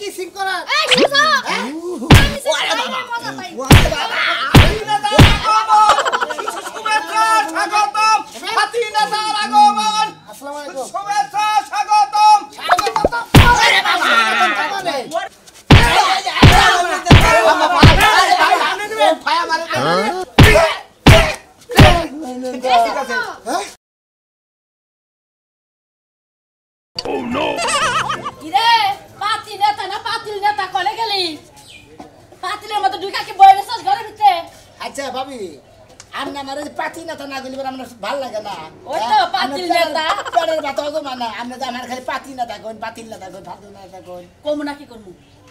Kissing করা এই সুজা ওরে বাবা মজা পাই ওরে বাবা শুভেচ্ছা স্বাগতম ফাতিনাতার আগমন আসসালামু আলাইকুম শুভেচ্ছা স্বাগতম ওরে বাবা ফায়া মারে ঠিক আছে হ্যাঁ Oh no! কিরে পাতিল নেতা কলে গেলি পাতিলের মতো দুইকা কি বইরেছস ঘরের ভিতরে আচ্ছা ভাবি আমনা মারে পাতি নেতা না গলি আমরা ভাল লাগে না ওই তো পাতিল নেতা পেড়ের বাতা তো মানে আমরা তো আমার খালি পাতি নেতা কোন পাতিল নেতা কোন ফাদু নেতা কোন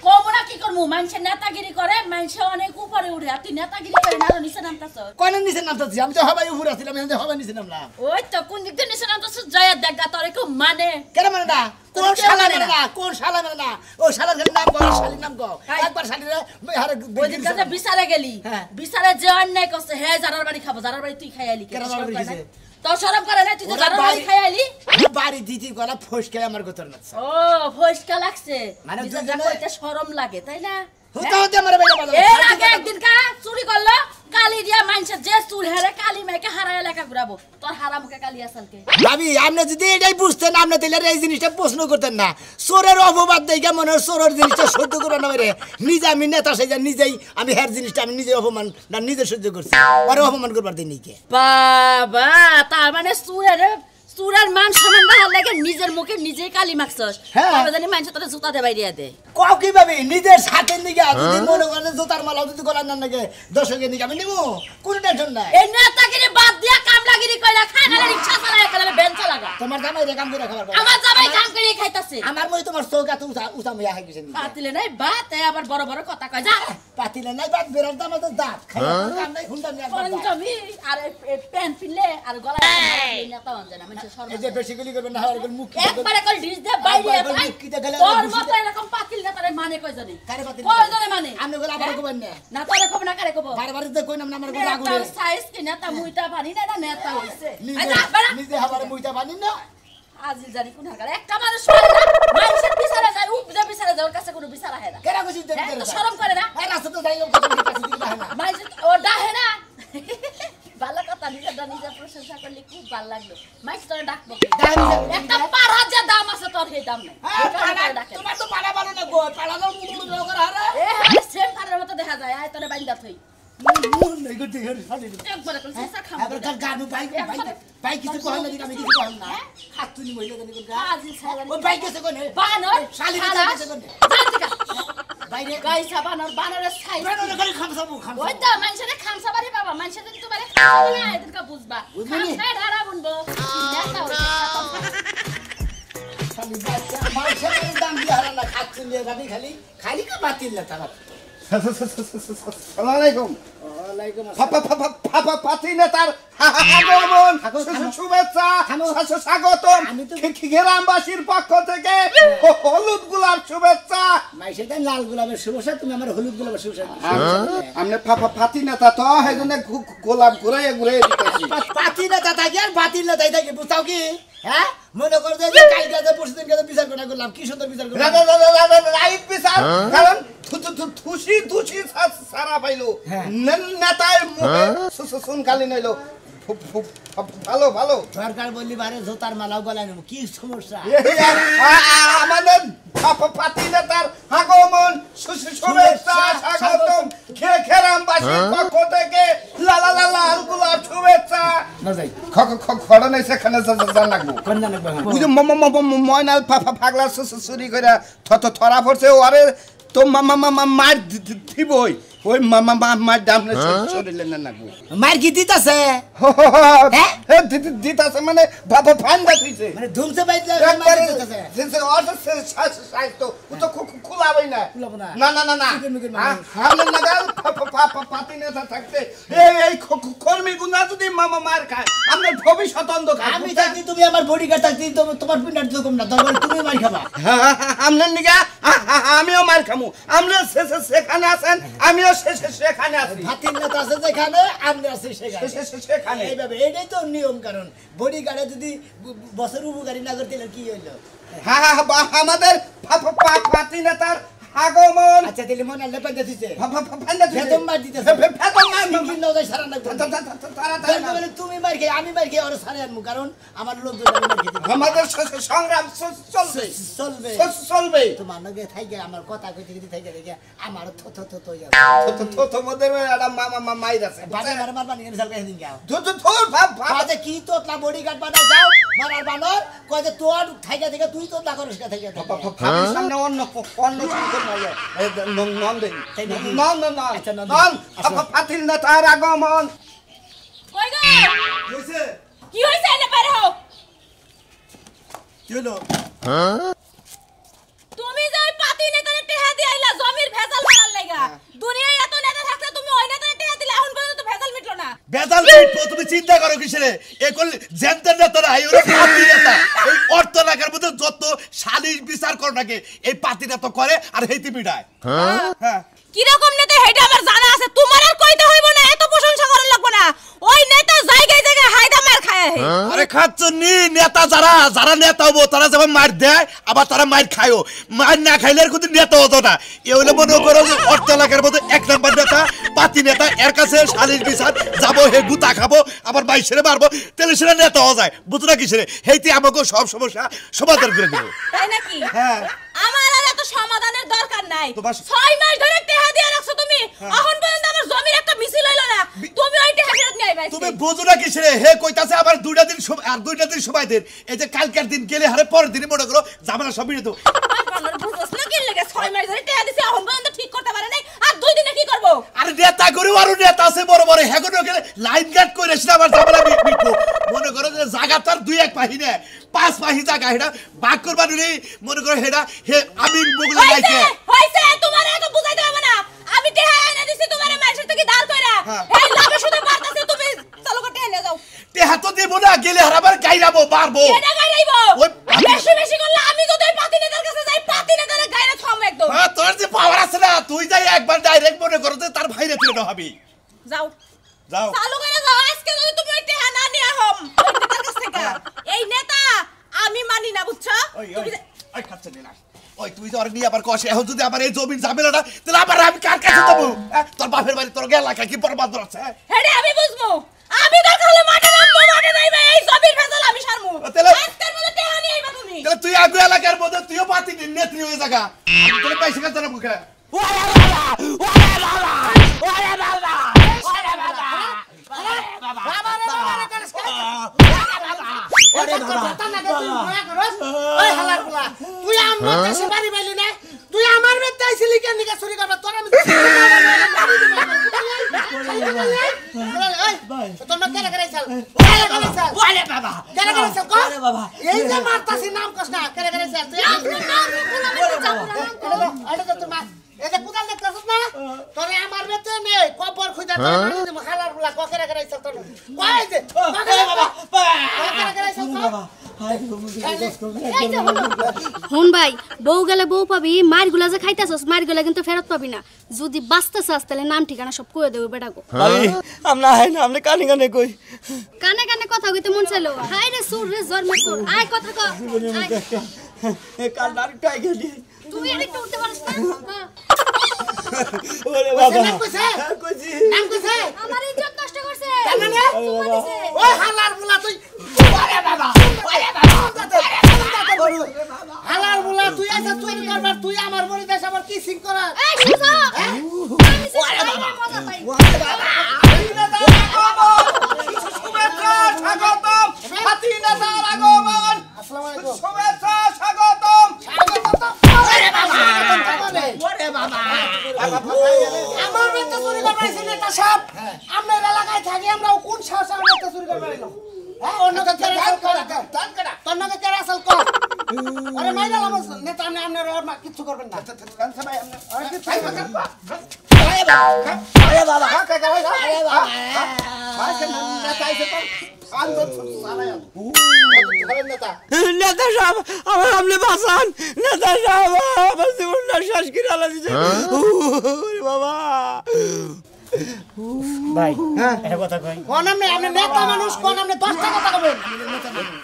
কমুনা কি করমু মানুষে নেতাগিরি করে মানুষে অনেক উপরে উঠে আর তুই নেতাগিরি করে না নিচে নামতাছ কোন নিচে নামতাছি আমি তো হবাই উপরে ছিলাম আমি হবাই নিচে নামলাম ওই তো কোন দিক দিয়ে নিচে নামতাছ জয়া দেখা তোরে কেউ মানে কেন মানে না কোন শালা মানে না ও শালার খালি নাম কর শালির নাম কর একবার শালিরে হারে ওই দিন কাছে বিচারে গেলি হ্যাঁ। বিচারে যে অন্যায় করছে হে জারার বাড়ি খাবো জারার বাড়ি তুই খাই আইলি কেন জারার বাড়ি খাইছে? তো শরম করে না তুই তো জারার বাড়ি খাই আইলি বাড়ি দিতি গলা ফসকে আমার গোতর না ও ফসকা লাগছে মানে মানে দুজনে- কইতে শরম লাগে তাই না হতে হতে আমার বেটা বাজা এর আগে একদিন কা চুরি করলো কালি দিয়া মানুষের যে চুল হেরে কালি মেয়েকে হারা এলাকা ঘুরাবো তোর হারা মুখে কালি আসালকে ভাবি আপনি যদি এটাই বুঝতেন আপনি তাহলে এই জিনিসটা প্রশ্ন করতেন না চোরের অপবাদ দেখে মনে হয় চোরের জিনিসটা সহ্য করে না পারে নিজে আমি নেতা সেজে নিজেই আমি হের জিনিসটা আমি নিজে অপমান না নিজে সহ্য করছি পরে অপমান করবার দিন কে বাবা তার মানে চুরের মান সমান না লাগে নিজের মুখে নিজেই কালি মাখছস হ্যাঁ। তবে জানি মানুষ তোর জুতা দে বাইরিয়া দে কও কি ভাবি নিজের সাথে নিকে যদি মনে করেন জোতার মালা যদি গলার না লাগে দর্শকের নিকে আমি নিবো কোনো টেনশন নাই এই নেতাগিরি বাদ দিয়া কামলাগিরি কইলা খানালে রিকশা চালায় কালে বেঞ্চ লাগা তোমার জামাই রে কাম করে খাবার পাবে। আমার জামাই কাম করে খাইতাছে আমার মই তোমার চৌকা তো উঠা মিয়া খাই গেছে পাতিলে নাই বাত এ আবার বড় বড় কথা কয় যা পাতিলে নাই বাদ বেরার দাম তো দাঁত খাই কাম নাই হুন্ডা নিয়ে একবার দাঁত। পঞ্চমী আর প্যান্ট পিনলে আর গলায় নেতা হন না মানুষ এই যে বেশি গুলি করবেন না হয় মুখ কি একবারে কল ডিস দে বাইরে একবার ভাই মুখ কিটা গেলে তোর বুঝি মত দে। এরকম পাতিল নেতারে মানে কই জানি কারে পাতিল কই জানি মানে আপনি বলে আবার কবেন না না তোরে কব না কারে কব বারবার যে কই নাম আমার গোটা নেতার আগুনে সাইজ কি নেতা মুইটা পানি না এটা নেতা হইছে নিজে নিজে হাবারে মুইটা বানি না আজিল জানি কোন হাকার একটা মানুষ পারে না মানুষের বিচারে যায় উপদে বিচারে যায় ওর কাছে কোনো বিচার আহে না কেরা কইছি দেখ হ্যাঁ, তো শরম করে না এই রাস্তা তো যাই কথা কাছে দিতে হয় না মানুষ ও ডাহে না ভালো কথা নিজের প্রশংসা করলে খুব ভালো লাগলো মাইক তোরে ডাকবো কি? ডাহে নিজে। একটা পাড়া যে দাম আছে তোর সেই দাম নাই হ্যাঁ, এটা তোরে ডাকে না। তোমার তো পালা বানো না গো পালা দাও মুড় দাও করে হারে এ হ্যাঁ সেম পাড়ার মতো দেখা যায় আয় তোরে বাইন্দা থই মুড় নাই গো দেহের সালি একবারে কোন চেষ্টা খাম এবার তার গানু বাইক কিছু কহ না দিকে আমি কিছু কহ না হাত তুলি মহিলা জানি কোন আজিল ছাড়া ও বাইক গেছে কোনে বানর শালি ছাড়া, গেছে কোনে জাতিকা বাইরে গাইছা বানরের ছাই বেরোনো করে খামসাবু খামসাবু ওই তো মানুষের খামসা বাড়ি বাবা মানুষের যদি তোমার খামসা না এদেরকে বুঝবা বুঝবনি? খামসায় ধারা বুনবো নেতা হইছে খালি বাইক মাইসের দাম দিয়ে হারা না খাত তুলি গাবি খালি খালি কা বাতিল না তারা আসসালামু আলাইকুম ওয়ালাইকুম আসসালাম পাতি নেতার আগমন শুভেচ্ছা স্বাগতম আমি তো- গ্রামবাসীর পক্ষ থেকে হলুদ গোলাপ শুভেচ্ছা মাইসের দাম লাল গোলাপের শুভেচ্ছা তুমি আমার হলুদ গোলাপের শুভেচ্ছা আমনে পাতি নেতা তো সেই জন্য গোলাপ ঘুরাই ঘুরাই দিতেছি পাতি না তা থাকে আর বাতিল না তাই থাকে বুঝতাও কি হ্যাঁ মনে করো যে কালকে যে পরশুদিন কাছে বিচার করে করলাম কি সুন্দর বিচার করলাম রাইট বিচার কারণ থুসি থুসি সারা পাইলো হ্যাঁ। নেতায় মুখে শুন খালি নইলো ভালো ভালো সরকার বললি বারে জোতার মালাও গলায় নেবো কি সমস্যা আমাদের পাতি নেতার আগমন শুভেচ্ছা স্বাগতম খেরামবাসীর পক্ষ থেকে লালা লালা গোলাপ শুভেচ্ছা না যাই খড় নাই সেখানে জান লাগবো কন্যা লাগবে ওই যে ময়নাল ফাগলা চুরি করে থরা পড়ছে ওরে তো মার দিবই ওই মার দাম শরীরে না লাগবো মার কি দিতাছে দিতাছে মানে ফান্দা থইছে মানে ধুমছে বাইতে মার দিতাছে খুলাবই না খুলাবো না। না না না না মুখে মুখে মানুষ। আমরা নাগাল পাতি নেতা থাকতে এই কর্মী গুণা যদি মার খায় আপনার ভবিষ্যৎ অন্ধকার আমি থাকতে তুমি আমার বডিগার্ড থাকতে তোমার পিন্ডার তো কম না দরবার তুমি মার খাবা আপনার নিগা আমিও মার খামু আমরা সেখানে আছেন আমিও সেখানে আছি হাতির নেতা আছে যেখানে আপনি আছে সেখানে সেখানে এইভাবে এটাই তো নিয়ম কারণ বডিগার্ডে যদি বছর উপকারী না করতে কি হইলো হ্যাঁ আমাদের পাতি নেতার আগমন আচ্ছা দিলে মনে আনলে পাইতে দিছে ফান্দা বেদম মার দিতেছে বেদম মার সিঙ্গি নজাই সারা না তারা তুমি মার খেয়ে আমি মার খেয়ে ওর সারে আনমু কারণ আমার লোকজন আমি মার খেতে আমাদের সংগ্রাম চলবে চলবে চলবে তোমার লগে থাইকে আমার কথা কইতে কইতে থাইকে দেখে আমার থ থ থ থ ইয়া তো মধ্যে একটা মামা মাইর আছে বাবা মার মার বানি এনে দিন গাও তোর ভাব বাজে কি তোতলা বডিগার্ড বানাই যাও মারার বানর কয় যে তোর থাইকে দেখে তুই তোতলা করিস না থাইকে ভাবির সামনে অন্য কিছু নাই নন দেই নন আচ্ছা, নন। নন আসো। পাতিল না তার আগমন কই গো হইছে কি হইছে এনে পারে হও কি হলো তুমি যে ওই পাতি নেতারে টেহা দি আইলা জমির ভেজাল মারার লাগা দুনিয়ায় এত নেতা থাকলে তুমি ওই নেতারে টেহা দিলে এখন পর্যন্ত ভেজাল মিটলো না বেদাল মিটবো তুমি চিন্তা করো কিসেরে এই করলে জেনতেন নেতা না এই ওরা পাতি নেতা এই অর্থ লাগার মধ্যে যত সালিশ বিচার করো নাকি এই পাতি নেতা করে আর হেইতি মিটায় হ্যাঁ কি রকম নেতা হেটা আমার জানা আছে তোমার আর কইতে হইব না এত প্রশংসা করা লাগবে না ওই নেতা জায়গায় জায়গায় হায়দা মার খায় আরে খাচ্ছনি নেতা যারা যারা নেতা হবো তারা যখন মার দেয় আবার তারা মার খায়ও মার না খাইলে আর কিন্তু নেতা হতো না এ হলে মনে করো যে অর্থ এলাকার মধ্যে এক নম্বর নেতা পাতি নেতা এর কাছে সালিশ বিচার যাবো হে গুতা খাবো আবার বাইশেরে মারবো তাহলে সেটা নেতা হওয়া যায় বুঝো না কিসেরে হেইতে আমাকে সব সমস্যা সমাধান করে দেবো তাই নাকি হ্যাঁ আমার আর এত সমাধানের দরকার নাই তোমার 6 মাস ধরে টেহা দিয়ে রাখছো তুমি এখন পর্যন্ত আমার জমির একটা মিছিল হইলো না তুমি ওই টেহা ফেরত নিয়ে আইবা তুমি বুঝো না কিসেরে হে কইতাছে আবার দুইটা দিন আর দুইটা দিন সময় দেন এই যে কালকের দিন গেলে হারে পরের দিনই মনে করো জামানা সব মিলে তো আমার বুঝছস না কি লাগে 6 মাস ধরে টেহা দিছি এখন পর্যন্ত ঠিক করতে পারে নাই আর 2 দিনে কি করব আরে নেতা গরু আর নেতা আছে বড় বড় হেগনো গেলে লাইন গার্ড করে এসে আবার জামানা মিটবো মনে করো যে জায়গা তার দুই এক পাহি না 5 পাহি জায়গা হেডা ভাগ করবা নি মনে করো হেডা হে আমিন বগলে লাইছে হইছে তোমার এত বুঝাইতে হবে না আমি টেহা এনে দিছি তোমার মাইশের থেকে দাঁড় কইরা এই লাভে শুধু পারতাছে তুমি চালু করতে এনে যাও টেহা তো দেব না গেলে হারাবার গাইরাবো মারবো এটা গাইরাইবো ওই বেশি বেশি করলে আমি যদি ওই পাতি নেতার কাছে যাই পাতি নেতারে গাইরা থামো একদম হ্যাঁ তোর যে পাওয়ার আছে না তুই যাই একবার ডাইরেক্ট মনে করো যে তার ভাইরে তুই না হবি যাও যাও চালু করে যাও আজকে যদি তুমি ওই টেহা না নিয়া হম ওই নেতার কাছ থেকে এই নেতা আমি মানি না বুঝছো ওই তুমি ওই খাচ্ছে না ওই তুই তো আর নিয়ে আবার কষে এখন যদি আবার এই জমির ঝামেলা না তাহলে আবার আমি কার কাছে যাবো তোর বাপের বাড়ি তোর এলাকা কি বরবাদ আছে হেডে আমি বুঝবো আমি দরকার হলে মাঠে নামবো মাঠে নাইবা এই জমির ভেজাল আমি সারমু তাহলে- আজকের মধ্যে টেহা নিয়ে আইবা তুমি তাহলে তুই আগে এলাকার মধ্যে তুইও পাতি নেত্রী হয়ে জায়গা তোর পয়সা কাছে না মুখে তুই আমার কাছে বাড়ি বাইলি না তুই আমার বেতে আইছিলি কেন নিকা চুরি করবা তোর আমি তোর না কেন করে চাল ওরে বাবা কেন করে চাল কো ওরে বাবা এই যে মারতাছি নাম কস না কেন করে চাল তুই আমার নাম কোলা আরে তো তোমার এই যে কুদাল দেখছস না তোরে আমার বেতে নে কবর খুঁজা তোর মারি হালার বুলা কো কেন করে চাল তোর কই যে বাবা কেন করে চাল বাবা হুন ভাই বউ গেলে বউ পাবি মারগুলা যে খাইতাছস মারগুলা কিন্তু ফেরত পাবি না যদি বাঁচতে চাস তাহলে নাম ঠিকানা সব কয়ে দেবো বেটা গো আমরা হাই না আমরা কানে কানে কই কানে কানে কথা কইতে মন চাইলো হাই রে সুর রে জর্ম সুর আয় কথা কও আয়। এ কাল ডাইরেক্ট গেলি তুই আরেকটু উঠতে পারিস না হ্যাঁ। ওরে বাবা নাম কইছে কইছি নাম কইছে আমার ইজ্জত নষ্ট করছে কেন মানে তোমার দিছে। ওই হালার বুলা তুই ওরে বাবা হালার বুলা তুই আইছা চুরি করবার তুই আমার বড়ি দেশ আবার কি সিং করা এই সুজা ওরে বাবা মজা পাই শুভেচ্ছা স্বাগতম পাতি নেতার আগমন আসসালামু আলাইকুম শুভেচ্ছা স্বাগতম ওরে বাবা ওরে বাবা আমার বেতে চুরি করবার আইছে নেতা সাহেব আপনার এলাকায় থাকি আমরা কোন সাহস আমরা বেতে চুরি করবার আইলো হ্যাঁ অন্যকে কেড়ে আসল কর তন্নকে কেড়ে আসল কর আরে মাইরা লাম নেতা আপনি আপনার আর কিছু করবেন না আরে কিছু আরে বাবা আরে বাবা নেতা আইছে তো আন্দোলন সারায় নেতা নেতা সাহেব আমার আপনি বাঁচান নেতা সাহেব আমার জীবনটা শেষ করে আলা দিছে ওরে বাবা ভাই হ্যাঁ একটা কথা কই কোন আপনি নেতা মানুষ কোন আপনি 10 টাকা কথা কবেন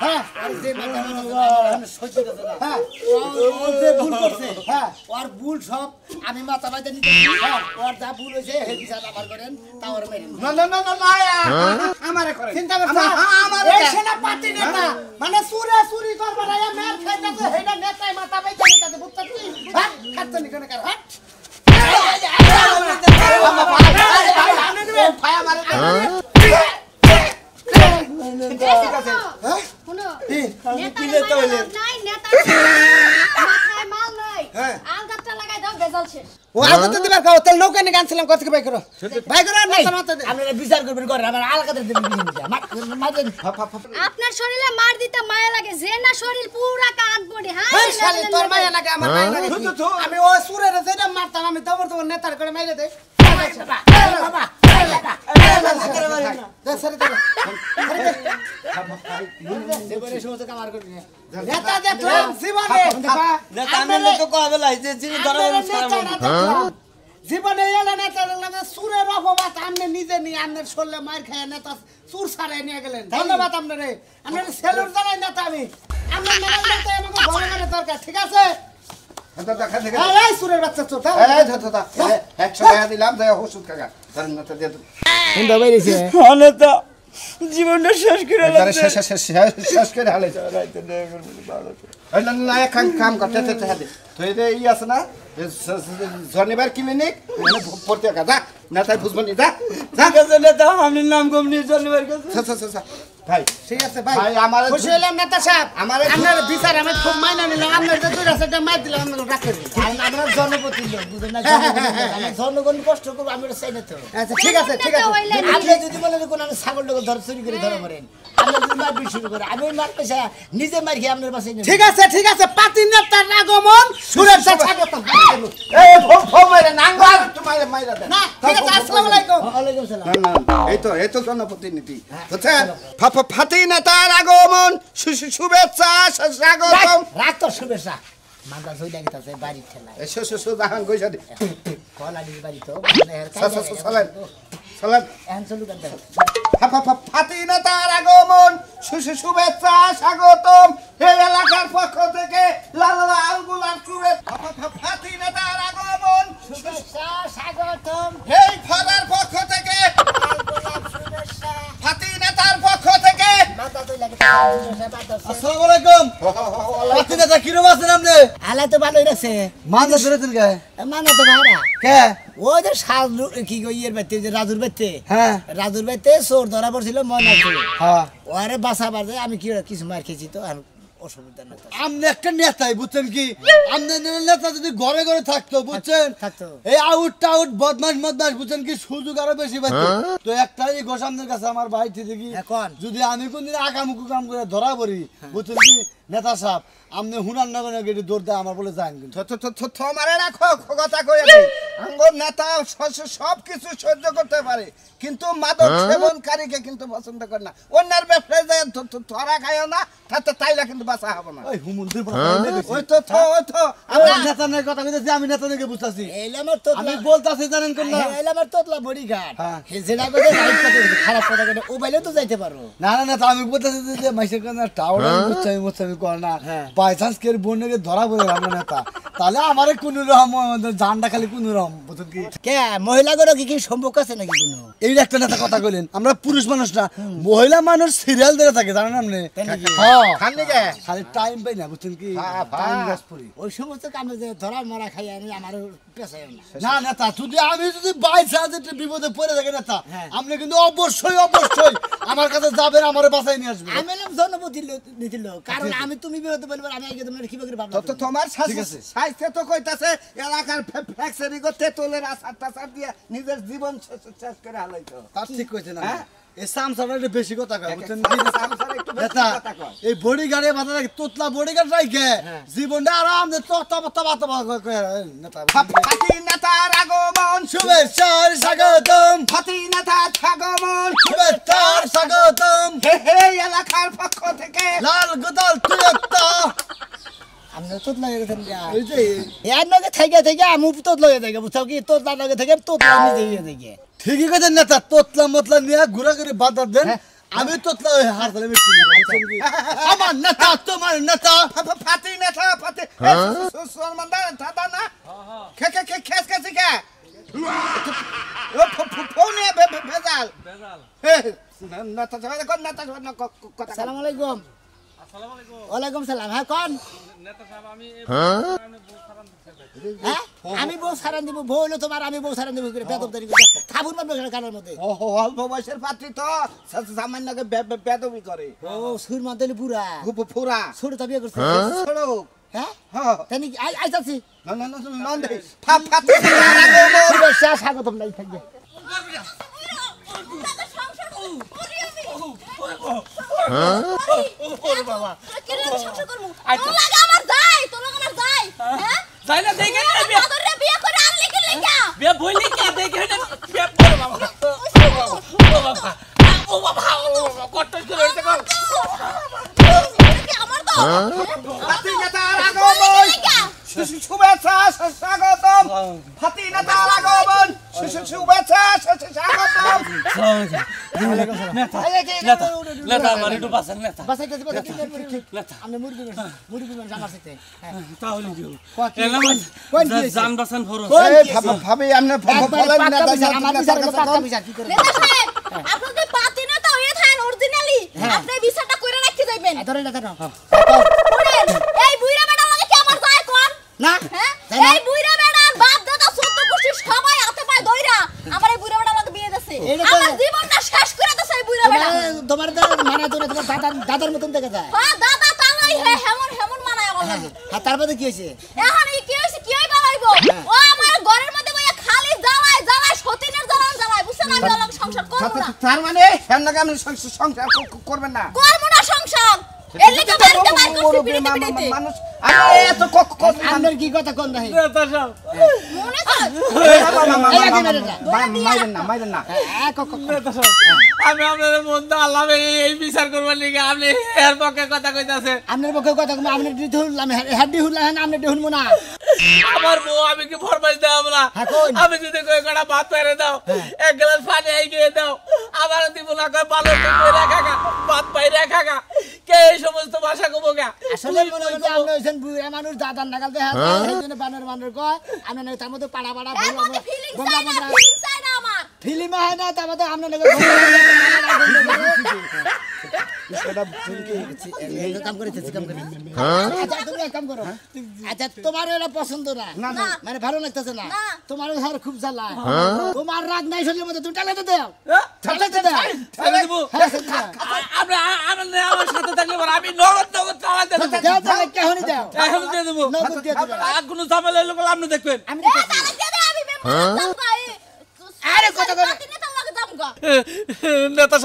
হ্যাঁ আর যে মাথা সহ্য করতে না হ্যাঁ ও যে ভুল করছে হ্যাঁ ওর ভুল সব আমি মাথা বাইতে নিতে হ্যাঁ ওর যা ভুল হইছে হে বিচার আবার করেন তা ওর মেরেন না না না না আমারে করে চিন্তা করছ আমারে এই সেনাপতি নেতা মানে চুরি করবার আয়া মের খাইতাছে হেডা নেতায় মাথা বাইতে নিতাছে বুঝছস হাট খাচ্ছেন কেন কার হাট ভাই আমারে শুনো কি নেতা নাই নেতা মাথায় মাল নাই হ্যাঁ। আলগাটা লাগাই দাও বেজাল শেষ ও আগে তো দিবার কাও তেল নৌকা নিয়ে গানছিলাম কত থেকে বাই করো আর নেতা মাথা দে আপনারা বিচার করবেন করে আমার আলগাতে দেবেন মাঝে আপনার শরীরে মার দিতে মায়া লাগে যে না শরীর পুরা কাট পড়ে হ্যাঁ এই শালি তোর মায়া লাগে আমার মায়া লাগে আমি ও সুরের যেটা মারতাম আমি দবর দবর নেতার করে মাইরে দেই বাবা জীবনে সমস্ত কামার করবি নেতা দেখলাম জীবনে নেতা আমি তো কবে লাইছে চিনি ধরা জীবনে এলা নেতা দেখলাম সুরের অপবাদ আপনি নিজে নিয়ে আপনার শরীরে মার খায় নেতা সুর ছাড়াই নিয়ে গেলেন ধন্যবাদ আপনারে আপনার সেলুট জানাই নেতা আমি আপনার নেতা আমাকে ঘরে ঘরে দরকার ঠিক আছে দেখা দেখা এই সুরের বাচ্চা চোর এই ধর 100 টাকা দিলাম দে ওষুধ কাকা ধরেন না তো দিয়ে কোনটা বাইরেছে নেতা জীবনটা শেষ করে আরে শেষ করে হালে এই না না এক কাম করতে তে দে তো এই ই আছে না শনিবার ক্লিনিক মানে পড়তে কাদা না তাই বুঝবো নি যা নেতা আমি নাম কম নিয়ে শনিবার কাছে ভাই ঠিক আছে ভাই ভাই আমার খুশি হলাম নেতা সাহেব আমার- আপনার বিচার আমি খুব মাইনা নিলাম আপনার যে দুই রাস্তাটা মার দিলাম আপনাকে রাখেন আমরা জনপতি লোক বুঝেন না জনগণ কষ্ট করবো আমি চাই না তো আচ্ছা ঠিক আছে ঠিক আছে আপনি যদি বলেন কোন আমি ছাগল টাগল ধর চুরি করে ধরা পড়েন আপনি যদি মারপিট শুরু করে আমি ওই মার পেশা নিজে মার খেয়ে আপনার পাশে ঠিক আছে পাতি নেতার আগমন সুরেশা স্বাগতম এই ফো মেরে নাঙ্গল তোমার মাইরা দে না ঠিক আছে আসসালামু আলাইকুম ওয়ালাইকুম সালাম না এই তো জনপ্রতিনিধি বুঝছেন ফাতি নেতার আগমন শুভেচ্ছা স্বাগতম রাখ তো শুভেচ্ছা মাথা জয় লাগিতেছে বাড়ির ঠেলা দাহান কইছা দি কলালির বাড়ি তো সালাম এখন চলু কেন ফাতি নেতার আগমন শুভেচ্ছা স্বাগতম এই এলাকার পক্ষ থেকে লাল লাল গোলাপ শুভেচ্ছা ফাতি নেতার আগমন শুভেচ্ছা স্বাগতম এই ফাদার পক্ষ থেকে ফাতি নেতার পক্ষ থেকে মাথা জয় লাগিতেছে আসসালামু আলাইকুম পাতি নেতা কিরম আছেন আপনি আলাই তো ভালোই রাখছে মানতে ধরেছেন কে মানে তো ভাড়া কে ওই যে সাজু কি কই ইয়ের বাইতে যে রাজুর বাইতে হ্যাঁ রাজুর বাইতে চোর ধরা পড়ছিল ময়না চোর হ্যাঁ ওরে বাসা বাজে আমি কি কিছু মার খেয়েছি তো আর অসুবিধা না আপনি একটা নেতাই বুঝছেন কি আপনি নেতা যদি ঘরে ঘরে থাকতো বুঝছেন থাকতো। এই আউট টাউট বদমাস বুঝছেন কি সুযোগ আরো বেশি পাইতো তো একটাই গোসামদের কাছে আমার ভাই থেকে কি এখন? যদি আমি কোনদিন আকামুকু কাম করে ধরা পড়ি বুঝছেন কি নেতা সাহেব আপনি হুনার নগরে গেটে দৌড় দেয় আমার বলে যান কিন্তু তোমারে রাখো কথা কই আমি আঙ্গর নেতা সব কিছু সহ্য করতে পারে কিন্তু মাদক সেবনকারীকে কিন্তু পছন্দ করে না অন্যের ব্যবসায় যায় ধরা খায়ও না তাতে তাইলা কিন্তু বাঁচা হবে না ওই হুমন্দির ওই তো আমি নেতা নিয়ে কথা কইতেছি আমি নেতা নিয়ে বুঝতাছি এলামের তো আমি বলতাছি জানেন কোন না এলামের তোতলা বডিগার্ড হ্যাঁ। যেটা কথা রাইট কথা খারাপ কথা কথা ও বাইলে তো যাইতে পারো না না না তা আমি বলতেছি যে মাইসের কাছে টাওয়ার মুচ্ছামি করে না হ্যাঁ। বাই চান্স কে বন্যকে ধরা পড়ে আমরা নেতা তাহলে আমারে কোন রকম জানটা খালি কোন রকম বুঝুন কি কে মহিলা করে কি সম্পর্ক আছে নাকি কোনো এই একটা নেতা কথা কইলেন আমরা পুরুষ মানুষ না মহিলা মানুষ সিরিয়াল ধরে থাকে জানেন আপনি হ্যাঁ খান নিকে খালি টাইম পাই না বুঝছেন কি টাইম গাছ পড়ি ওই সমস্ত কামে যে ধরা মরা খাই আমি আমার পেশায় না না নেতা আমি যদি বাই চান্স একটু বিপদে পড়ে থাকি নেতা হ্যাঁ। আপনি কিন্তু অবশ্যই আমার কাছে যাবেন আমারে বাঁচাই নিয়ে আসবেন আমি এলাম জনপতি নিছিল কারণ আমি তুমি বিরোধী বলবার আমি আগে তোমার কিভাবে ভাবলাম তো তোমার ঠিক আছে। সাইজে তো কইতাছে এলাকার ফ্যাক্টরি করতে তোলের আসার টাসার দিয়ে নিজের জীবন শেষ করে হালাইতো তার ঠিক কইছেন না হ্যাঁ? এই সামসাটা একটু বেশি কথা কয় বুঝছেন কি সামসাটা একটু বেশি নেতা কথা কয়। এই বডিগার্ডে বাধা রাখে তোতলা বডিগার্ড রাখে জীবনটা আরাম দে নেতা ফাতি নেতার আগমন শুভেচ্ছার স্বাগতম ফাতি নেতার আগমন শুভেচ্ছার স্বাগতম হে এলাকার পক্ষ থেকে লাল গোদাল তুয়ত্তা আমি তোতলা গেছেন এই যে এর নগে থেকে আমি তোতলা হয়ে থাকে বুঝছো কি তোতলা নগে থেকে তোতলা নিজে হয়ে থাকে ঠিকই কথা নেতা তোতলা মতলা নিয়ে ঘুরা করে বাধা দেন আমি তোতলা ওই হার তালে মিষ্টি আমার নেতা তোমার নেতা ফাতি নেতা ফাতি সুলমান দাদা না খেস খেসি কে ও ফোনে ভেজাল নেতা সবাই কোন নেতা কথা আসসালামু আলাইকুম। ওয়ালাইকুম সালাম। হ্যাঁ কোন? হ্যাঁ আমি বউ সারান দিব, বউ হলো তোমার, আমি বউ সারান দিব করে বেদবদারি করে খাবুন মারবে কানের মধ্যে। ও অল্প বয়সের পাত্রী তো সামান্য বেদবি করে। ও সুর মাদলি পুরা ফুরা ছোট তা বিয়ে করছে। ছোড়ো হ্যাঁ হ্যাঁ তাই আইতাছি নন্দে ফাতি শুভেচ্ছা স্বাগতম নাই থাকবে। ফাতি নেতার আগমন শুভেচ্ছা স্বাগতম ফাতি নেতার আগমন শুভেচ্ছা স্বাগতম নেতা আমার একটু বাঁচান নেতা বাসাইতেছি আমি মুরগি মুরগি আমার সাথে তাহলে জান বাঁচান ফরজ ভাবি আপনি বলেন নেতা আমার বিচার পাঁচটা বিচার কি করে নেতা সাহেব আপনি তো পাতি নেতা হয়ে থাকেন অরিজিনালি আপনি বিচারটা কইরা রাখতে যাইবেন ধরে না কেন শুনেন এই বুইরা বেটা লাগে কি আমার যায় কোন না হ্যাঁ এই বুইরা বেটার বাপ দাদা 14 গোষ্ঠী সবাই হাতে পায় দইরা আমার এই বুইরা বেটা লাগে বিয়ে দিছে আমার জীবনটা শেষ করে দিছে এই বুইরা বেটা তোমার মানে তোমার দাদার মতন দেখা যায়। হ্যাঁ দাদা তালাই হেমন মানায় বলে হ্যাঁ তারপরে কি হয়েছে? এখন কি হইছে কি হইবা হইবো ও আমার ঘরের মধ্যে বইয়া খালি জ্বালায় সতীনের জ্বালায় বুঝছেন আমি অলগ সংসার করব না। তার মানে হেনকে আপনি সংসার করবেন না? করব না সংসার এর লাগি বাড়িতে বাইর করছি পিড়িতে মানুষ আমি এত আপনার কি কথা কোন নাই নেতা সাহেব মনে কর মাইরেন না নেতা সাহেব আমি আপনাদের মধ্যে আল্লাহ এই বিচার করবার লিগে আপনি এর পক্ষে কথা কইতাছে আপনার পক্ষে কথা কম আপনি দিতে হলাম হাড্ডি হলাম আপনি দেহুন না আমার বউ আমি কি ফরমাইশ দাও না আমি যদি কই কটা ভাত পেরে দাও এক গ্লাস পানি আই গিয়ে দাও আবার দিব না কই ভালো করে রাখা ভাত পাই রাখা কে এই সমস্ত ভাষা কবো গা আসলে মনে হচ্ছে আপনি হইছেন বুড়া মানুষ দাদার নাগাল দেখা সেইজন্য বানর কয় আপনি নাকি তার মধ্যে পাড়া এর মধ্যে ফিলিংস চাই না আমার ফিল্ম হয় না তার মধ্যে আপনি নাকি কাম করেছি কাম করে আচ্ছা তুমি এক কাম করো আচ্ছা তোমার এটা পছন্দ না মানে ভালো লাগতেছে না তোমার ঘর খুব জ্বালা তোমার রাগ নাই শরীরের মধ্যে তুমি টালাতে দাও টালাতে দাও আপনি আমার সাথে থাকলে আমি নগদ চালাই দেব দাও তাহলে কেহনি দাও এখন দিয়ে দেব নগদ দিয়ে দিবা আর কোনো ঝামেলা হইলে আপনি দেখবেন আমি এ দাঁড়া আমি মেমো আরে কথা কর নেতা লাগে জামগা নেতা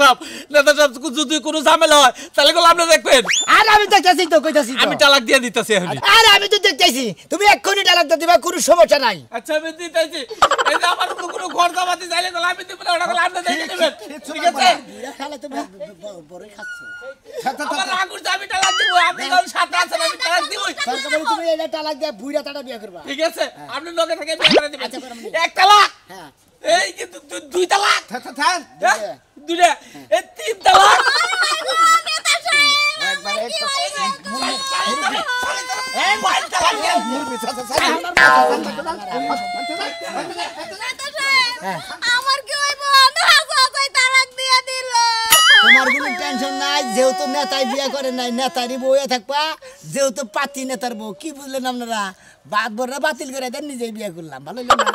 সাহেব যদি কোনো ঝামেলা হয় তাহলে আপনি দেখবেন আর আমি দেখতেছি তো কইতাছি আমি তালাক দিয়ে দিতেছি এখন আর আমি তো দেখতেছি তুমি এক্ষুনি তালাক দিবা কোনো সমস্যা নাই আচ্ছা আমি দিতেছি এই যে আমার কোনো ঘর জামাতে চাইলে আমি দিব না ওটা আপনি দেখে নেবেন ঠিক আছে খালা তো বড় খাচ্ছ আমার আগুর আমি তালাক দিব আপনি কোন সাথে আছেন আমি তালাক দিব সরকার তুমি এটা তালাক দিয়ে বুইড়া তাড়া বিয়ে করবা ঠিক আছে আপনি লগে থেকে বিয়ে করে দিবেন এক তালাক হ্যাঁ এই কিন্তু দুই তালাক থাক দুইটা এই তিন তালাক নেতা সাহেব একবার এক এই বাইর তালাক আমার কি হইব না যাই তালাক দিয়ে দিল তোমার কোনো টেনশন নাই যেহেতু নেতাই বিয়ে করে নাই নেতারই বউয়ে থাকবা যেহেতু পাতি নেতার বউ কি বুঝলেন আপনারা বাদ বড়রা বাতিল করে দেন নিজেই বিয়ে করলাম ভালো হইলো না